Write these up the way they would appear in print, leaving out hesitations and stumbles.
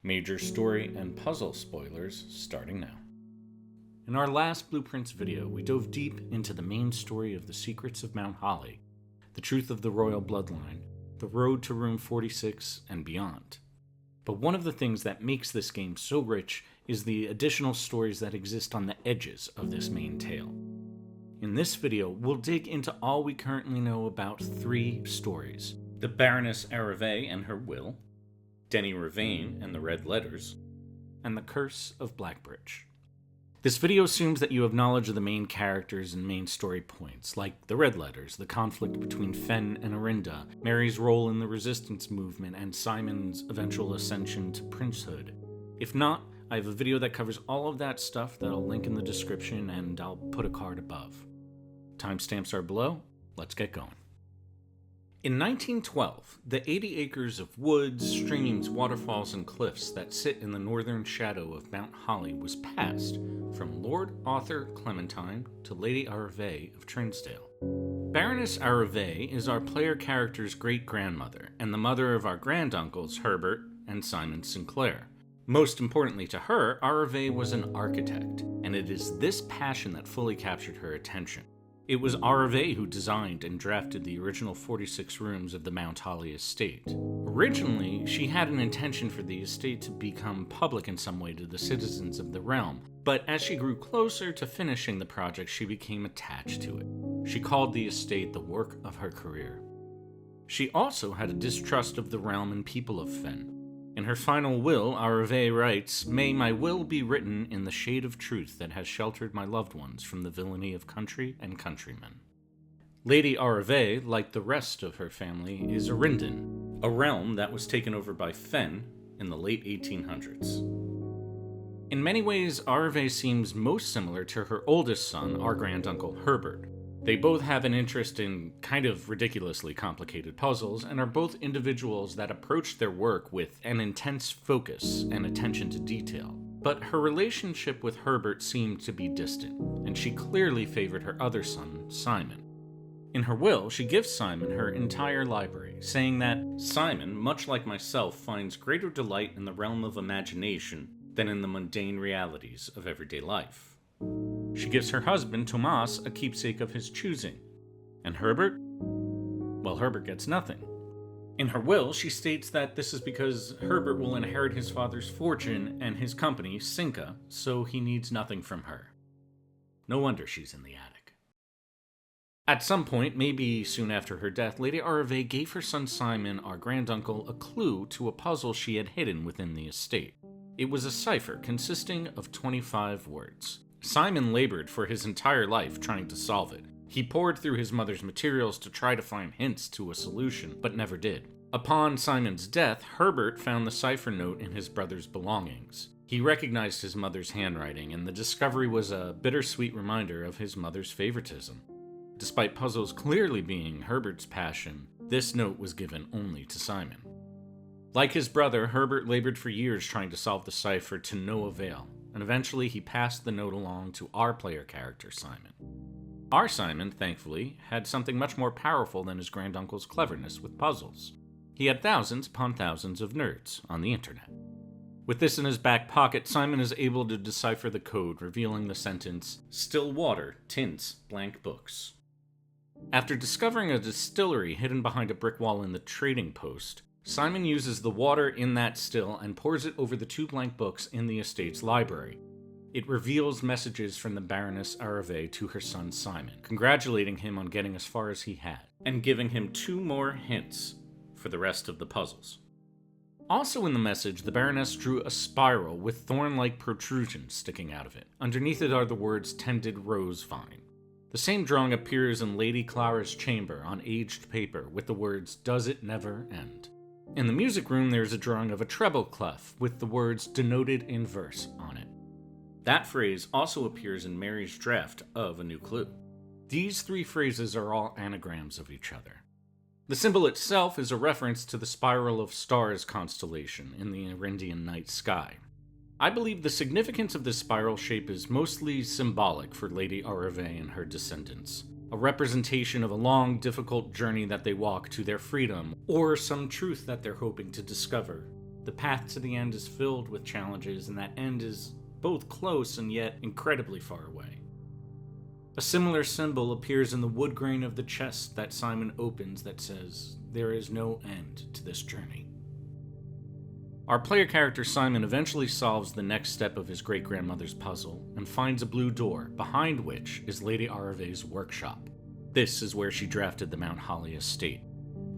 Major story and puzzle spoilers starting now. In our last Blueprints video, we dove deep into the main story of the secrets of Mount Holly, the truth of the royal bloodline, the road to Room 46, and beyond. But one of the things that makes this game so rich is the additional stories that exist on the edges of this main tale. In this video, we'll dig into all we currently know about 3 stories: the Baroness Auravei and her will, Denny Revane and the Red Letters, and the Curse of Blackbridge. This video assumes that you have knowledge of the main characters and main story points, like the Red Letters, the conflict between Fen and Orinda, Mary's role in the resistance movement, and Simon's eventual ascension to princehood. If not, I have a video that covers all of that stuff that I'll link in the description, and I'll put a card above. Timestamps are below. Let's get going. In 1912, the 80 acres of woods, streams, waterfalls, and cliffs that sit in the northern shadow of Mount Holly was passed from Lord Arthur Clementine to Lady Auravei of Trinsdale. Baroness Auravei is our player character's great-grandmother, and the mother of our granduncles Herbert and Simon Sinclair. Most importantly to her, Auravei was an architect, and it is this passion that fully captured her attention. It was Auravei who designed and drafted the original 46 rooms of the Mount Holly estate. Originally, she had an intention for the estate to become public in some way to the citizens of the realm, but as she grew closer to finishing the project, she became attached to it. She called the estate the work of her career. She also had a distrust of the realm and people of Fen. In her final will, Auravei writes, "May my will be written in the shade of truth that has sheltered my loved ones from the villainy of country and countrymen." Lady Auravei, like the rest of her family, is Orindan, a realm that was taken over by Fen in the late 1800s. In many ways, Auravei seems most similar to her oldest son, our granduncle Herbert. They both have an interest in kind of ridiculously complicated puzzles, and are both individuals that approach their work with an intense focus and attention to detail. But her relationship with Herbert seemed to be distant, and she clearly favored her other son, Simon. In her will, she gives Simon her entire library, saying that Simon, much like myself, finds greater delight in the realm of imagination than in the mundane realities of everyday life. She gives her husband, Tomas, a keepsake of his choosing. And Herbert? Well, Herbert gets nothing. In her will, she states that this is because Herbert will inherit his father's fortune and his company, Cinca, so he needs nothing from her. No wonder she's in the attic. At some point, maybe soon after her death, Lady Auravei gave her son Simon, our granduncle, a clue to a puzzle she had hidden within the estate. It was a cipher consisting of 25 words. Simon labored for his entire life trying to solve it. He pored through his mother's materials to try to find hints to a solution, but never did. Upon Simon's death, Herbert found the cipher note in his brother's belongings. He recognized his mother's handwriting, and the discovery was a bittersweet reminder of his mother's favoritism. Despite puzzles clearly being Herbert's passion, this note was given only to Simon. Like his brother, Herbert labored for years trying to solve the cipher to no avail, and eventually he passed the note along to our player character, Simon. Our Simon, thankfully, had something much more powerful than his granduncle's cleverness with puzzles. He had thousands upon thousands of nerds on the internet. With this in his back pocket, Simon is able to decipher the code, revealing the sentence, "Still water tints blank books." After discovering a distillery hidden behind a brick wall in the trading post, Simon uses the water in that still and pours it over the 2 blank books in the estate's library. It reveals messages from the Baroness Auravei to her son Simon, congratulating him on getting as far as he had, and giving him 2 more hints for the rest of the puzzles. Also in the message, the Baroness drew a spiral with thorn-like protrusions sticking out of it. Underneath it are the words "tended rose vine." The same drawing appears in Lady Clara's chamber on aged paper with the words "Does it never end?" In the music room, there's a drawing of a treble clef with the words "denoted in verse" on it. That phrase also appears in Mary's draft of A New Clue. These 3 phrases are all anagrams of each other. The symbol itself is a reference to the Spiral of Stars constellation in the Arindian night sky. I believe the significance of this spiral shape is mostly symbolic for Lady Auravei and her descendants. A representation of a long, difficult journey that they walk to their freedom, or some truth that they're hoping to discover. The path to the end is filled with challenges, and that end is both close and yet incredibly far away. A similar symbol appears in the wood grain of the chest that Simon opens that says, "There is no end to this journey." Our player character Simon eventually solves the next step of his great-grandmother's puzzle and finds a blue door, behind which is Lady Auravei's workshop. This is where she drafted the Mount Holly estate.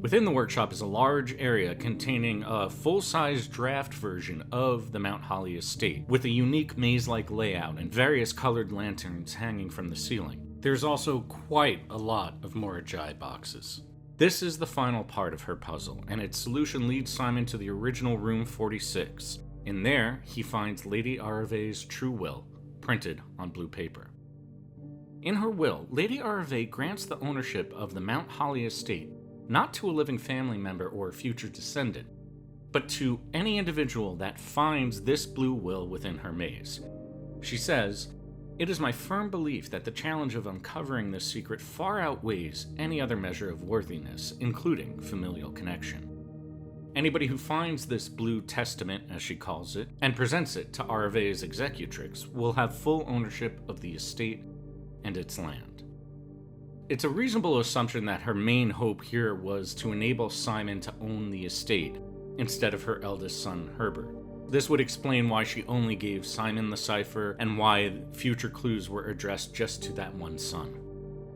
Within the workshop is a large area containing a full-size draft version of the Mount Holly estate, with a unique maze-like layout and various colored lanterns hanging from the ceiling. There's also quite a lot of Mora Jai boxes. This is the final part of her puzzle, and its solution leads Simon to the original Room 46. In there, he finds Lady Auravei's true will, printed on blue paper. In her will, Lady Auravei grants the ownership of the Mount Holly estate not to a living family member or future descendant, but to any individual that finds this blue will within her maze. She says, "It is my firm belief that the challenge of uncovering this secret far outweighs any other measure of worthiness, including familial connection. Anybody who finds this blue testament, as she calls it, and presents it to Auravei's executrix will have full ownership of the estate and its land." It's a reasonable assumption that her main hope here was to enable Simon to own the estate instead of her eldest son, Herbert. This would explain why she only gave Simon the cipher and why future clues were addressed just to that one son.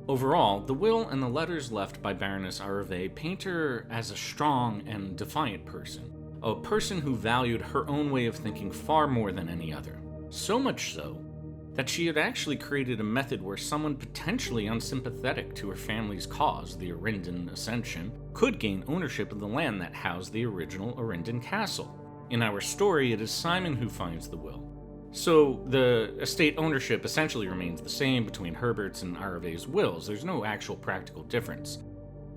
Overall, the will and the letters left by Baroness Auravei paint her as a strong and defiant person, a person who valued her own way of thinking far more than any other. So much so that she had actually created a method where someone potentially unsympathetic to her family's cause, the Arindon Ascension, could gain ownership of the land that housed the original Arindon Castle. In our story, it is Simon who finds the will. So the estate ownership essentially remains the same between Herbert's and Auravei's wills. There's no actual practical difference.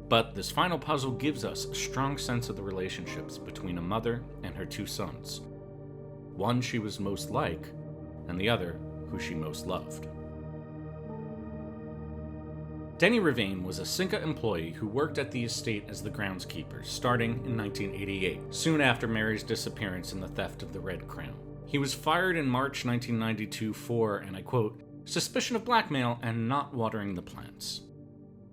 But this final puzzle gives us a strong sense of the relationships between a mother and her two sons. One she was most like, and the other who she most loved. Denny Revane was a Cinca employee who worked at the estate as the groundskeeper, starting in 1988, soon after Mary's disappearance and the theft of the Red Crown. He was fired in March 1992 for, and I quote, "suspicion of blackmail and not watering the plants."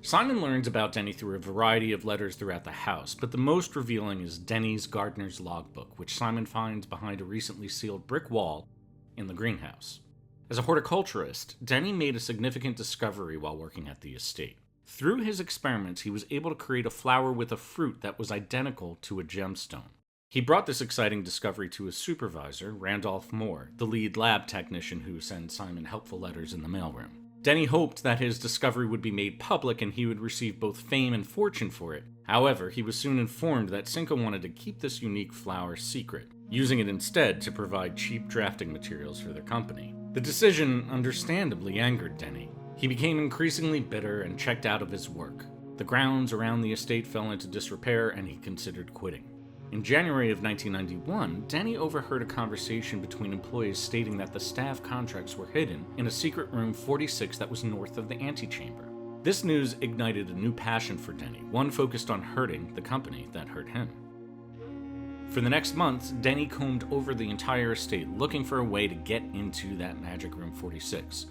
Simon learns about Denny through a variety of letters throughout the house, but the most revealing is Denny's gardener's logbook, which Simon finds behind a recently sealed brick wall in the greenhouse. As a horticulturist, Denny made a significant discovery while working at the estate. Through his experiments, he was able to create a flower with a fruit that was identical to a gemstone. He brought this exciting discovery to his supervisor, Randolph Moore, the lead lab technician who sends Simon helpful letters in the mailroom. Denny hoped that his discovery would be made public and he would receive both fame and fortune for it. However, he was soon informed that Cinca wanted to keep this unique flower secret, using it instead to provide cheap drafting materials for their company. The decision understandably angered Denny. He became increasingly bitter and checked out of his work. The grounds around the estate fell into disrepair and he considered quitting. In January of 1991, Denny overheard a conversation between employees stating that the staff contracts were hidden in a secret room 46 that was north of the antechamber. This news ignited a new passion for Denny, one focused on hurting the company that hurt him. For the next months, Denny combed over the entire estate looking for a way to get into that magic room 46.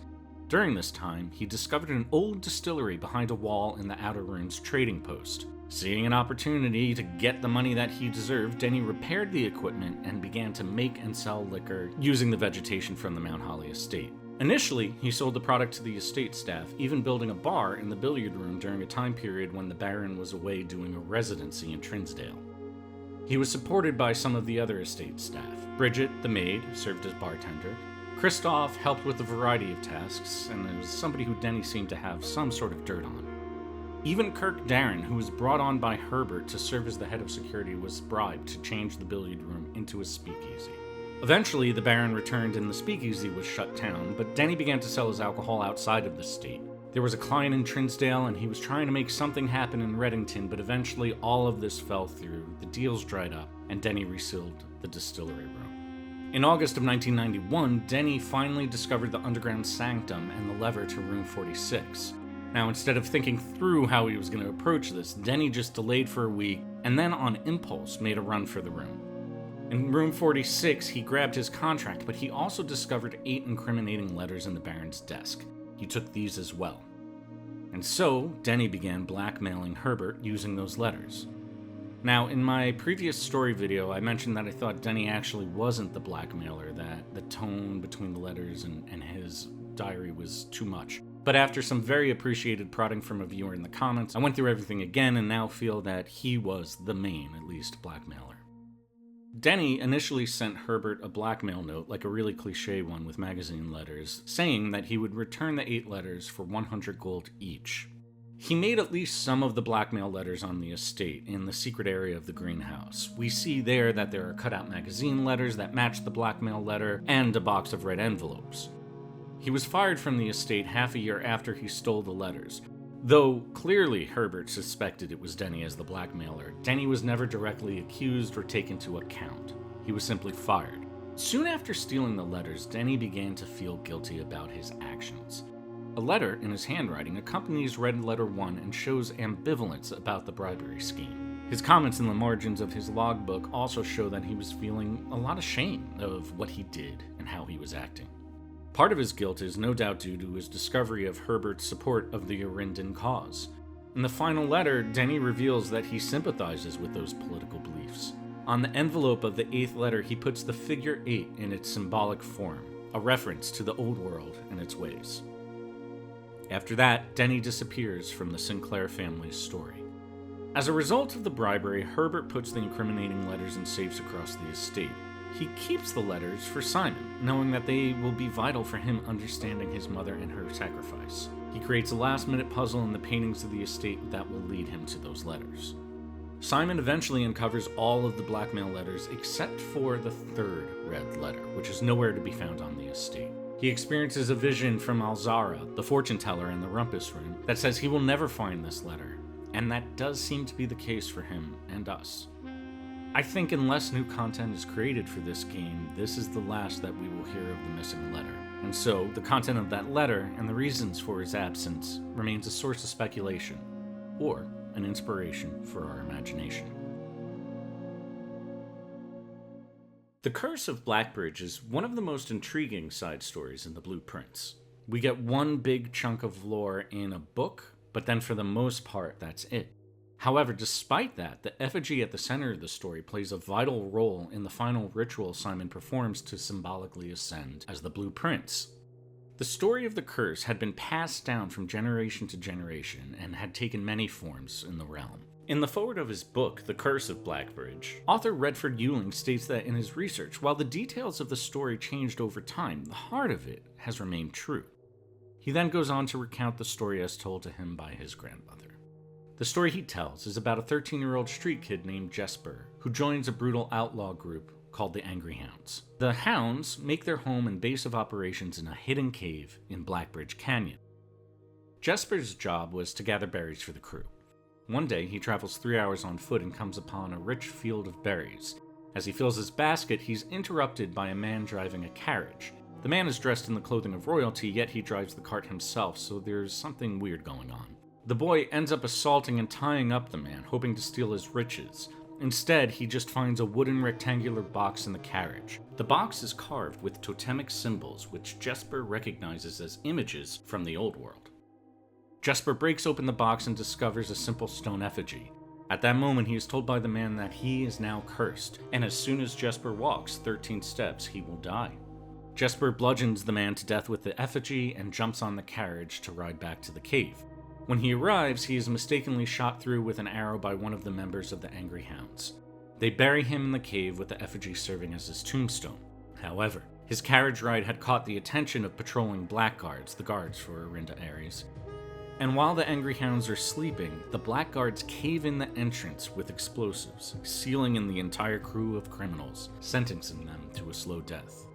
During this time, he discovered an old distillery behind a wall in the outer room's trading post. Seeing an opportunity to get the money that he deserved, Denny repaired the equipment and began to make and sell liquor using the vegetation from the Mount Holly estate. Initially, he sold the product to the estate staff, even building a bar in the billiard room during a time period when the Baron was away doing a residency in Trinsdale. He was supported by some of the other estate staff. Bridget, the maid, served as bartender. Christoph helped with a variety of tasks, and was somebody who Denny seemed to have some sort of dirt on. Even Kirk Darren, who was brought on by Herbert to serve as the head of security, was bribed to change the billiard room into a speakeasy. Eventually, the Baron returned and the speakeasy was shut down, but Denny began to sell his alcohol outside of the state. There was a client in Trinsdale, and he was trying to make something happen in Reddington, but eventually all of this fell through, the deals dried up, and Denny resealed the distillery room. In August of 1991, Denny finally discovered the underground sanctum and the lever to room 46. Now, instead of thinking through how he was going to approach this, Denny just delayed for a week, and then on impulse made a run for the room. In room 46, he grabbed his contract, but he also discovered 8 incriminating letters in the Baron's desk. He took these as well. And so, Denny began blackmailing Herbert using those letters. Now, in my previous story video, I mentioned that I thought Denny actually wasn't the blackmailer, that the tone between the letters and his diary was too much. But after some very appreciated prodding from a viewer in the comments, I went through everything again and now feel that he was the main, at least, blackmailer. Denny initially sent Herbert a blackmail note, like a really cliche one with magazine letters, saying that he would return the 8 letters for 100 gold each. He made at least some of the blackmail letters on the estate, in the secret area of the greenhouse. We see there that there are cutout magazine letters that match the blackmail letter, and a box of red envelopes. He was fired from the estate half a year after he stole the letters. Though clearly Herbert suspected it was Denny as the blackmailer, Denny was never directly accused or taken to account. He was simply fired. Soon after stealing the letters, Denny began to feel guilty about his actions. A letter in his handwriting accompanies Red Letter 1 and shows ambivalence about the bribery scheme. His comments in the margins of his logbook also show that he was feeling a lot of shame of what he did and how he was acting. Part of his guilt is no doubt due to his discovery of Herbert's support of the Arindan cause. In the final letter, Denny reveals that he sympathizes with those political beliefs. On the envelope of the 8th letter, he puts the figure 8 in its symbolic form, a reference to the old world and its ways. After that, Denny disappears from the Sinclair family's story. As a result of the bribery, Herbert puts the incriminating letters in safes across the estate. He keeps the letters for Simon, knowing that they will be vital for him understanding his mother and her sacrifice. He creates a last-minute puzzle in the paintings of the estate that will lead him to those letters. Simon eventually uncovers all of the blackmail letters except for the 3rd red letter, which is nowhere to be found on the estate. He experiences a vision from Alzara, the fortune teller in the rumpus room, that says he will never find this letter, and that does seem to be the case for him and us. I think unless new content is created for this game, this is the last that we will hear of the missing letter. And so, the content of that letter and the reasons for his absence remains a source of speculation, or an inspiration for our imagination. The Curse of Blackbridge is one of the most intriguing side stories in the Blue Prince. We get one big chunk of lore in a book, but then for the most part, that's it. However, despite that, the effigy at the center of the story plays a vital role in the final ritual Simon performs to symbolically ascend as the Blue Prince. The story of the curse had been passed down from generation to generation and had taken many forms in the realm. In the foreword of his book, The Curse of Blackbridge, author Redford Ewing states that in his research, while the details of the story changed over time, the heart of it has remained true. He then goes on to recount the story as told to him by his grandmother. The story he tells is about a 13-year-old street kid named Jesper, who joins a brutal outlaw group called the Angry Hounds. The Hounds make their home and base of operations in a hidden cave in Blackbridge Canyon. Jesper's job was to gather berries for the crew. One day, he travels 3 hours on foot and comes upon a rich field of berries. As he fills his basket, he's interrupted by a man driving a carriage. The man is dressed in the clothing of royalty, yet he drives the cart himself, so there's something weird going on. The boy ends up assaulting and tying up the man, hoping to steal his riches. Instead, he just finds a wooden rectangular box in the carriage. The box is carved with totemic symbols, which Jesper recognizes as images from the old world. Jesper breaks open the box and discovers a simple stone effigy. At that moment, he is told by the man that he is now cursed, and as soon as Jesper walks 13 steps, he will die. Jesper bludgeons the man to death with the effigy and jumps on the carriage to ride back to the cave. When he arrives, he is mistakenly shot through with an arrow by one of the members of the Angry Hounds. They bury him in the cave with the effigy serving as his tombstone. However, his carriage ride had caught the attention of patrolling blackguards, the guards for Arinda Ares. And while the Angry Hounds are sleeping, the blackguards cave in the entrance with explosives, sealing in the entire crew of criminals, sentencing them to a slow death.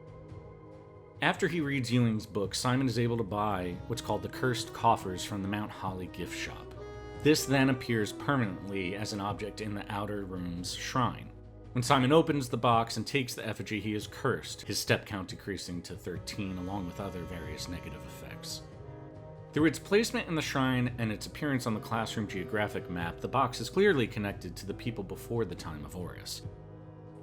After he reads Ewing's book, Simon is able to buy what's called the Cursed Coffers from the Mount Holly gift shop. This then appears permanently as an object in the outer room's shrine. When Simon opens the box and takes the effigy, he is cursed, his step count decreasing to 13, along with other various negative effects. Through its placement in the shrine and its appearance on the classroom geographic map, the box is clearly connected to the people before the time of Horus.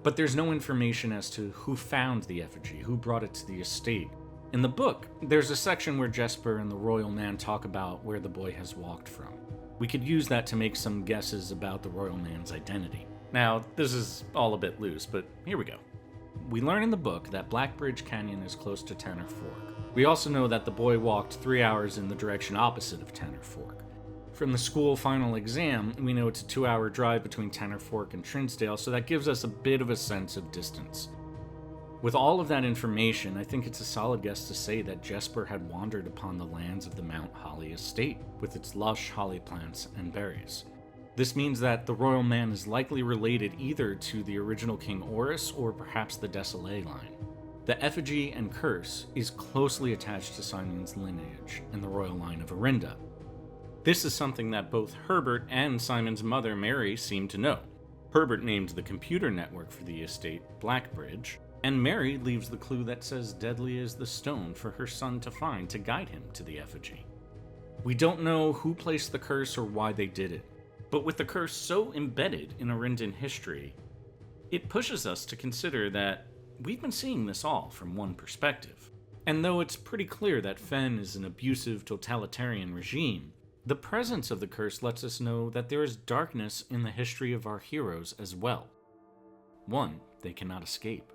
But there's no information as to who found the effigy, who brought it to the estate. In the book, there's a section where Jesper and the royal man talk about where the boy has walked from. We could use that to make some guesses about the royal man's identity. Now, this is all a bit loose, but here we go. We learn in the book that Blackbridge Canyon is close to Tanner Fork. We also know that the boy walked 3 hours in the direction opposite of Tanner Fork. From the school final exam, we know it's a 2-hour drive between Tanner Fork and Trinsdale, so that gives us a bit of a sense of distance. With all of that information, I think it's a solid guess to say that Jesper had wandered upon the lands of the Mount Holly estate, with its lush holly plants and berries. This means that the royal man is likely related either to the original King Orys or perhaps the Desolé line. The effigy and curse is closely attached to Simon's lineage and the royal line of Arinda. This is something that both Herbert and Simon's mother Mary seem to know. Herbert named the computer network for the estate Blackbridge, and Mary leaves the clue that says deadly is the stone for her son to find to guide him to the effigy. We don't know who placed the curse or why they did it, but with the curse so embedded in Arindan history, it pushes us to consider that we've been seeing this all from one perspective. And though it's pretty clear that Fen is an abusive, totalitarian regime, the presence of the curse lets us know that there is darkness in the history of our heroes as well. One they cannot escape.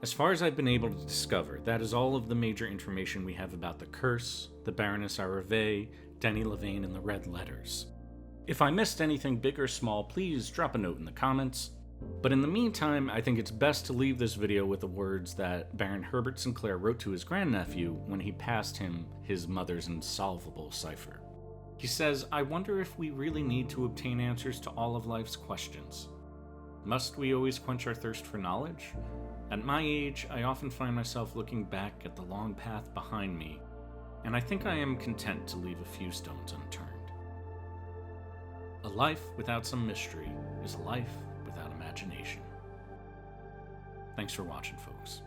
As far as I've been able to discover, that is all of the major information we have about the curse, the Baroness Auravei, Denny Levane, and the Red Letters. If I missed anything big or small, please drop a note in the comments. But in the meantime, I think it's best to leave this video with the words that Baron Herbert Sinclair wrote to his grandnephew when he passed him his mother's insolvable cipher. He says, "I wonder if we really need to obtain answers to all of life's questions. Must we always quench our thirst for knowledge? At my age, I often find myself looking back at the long path behind me, and I think I am content to leave a few stones unturned. A life without some mystery is a life without imagination." Thanks for watching, folks.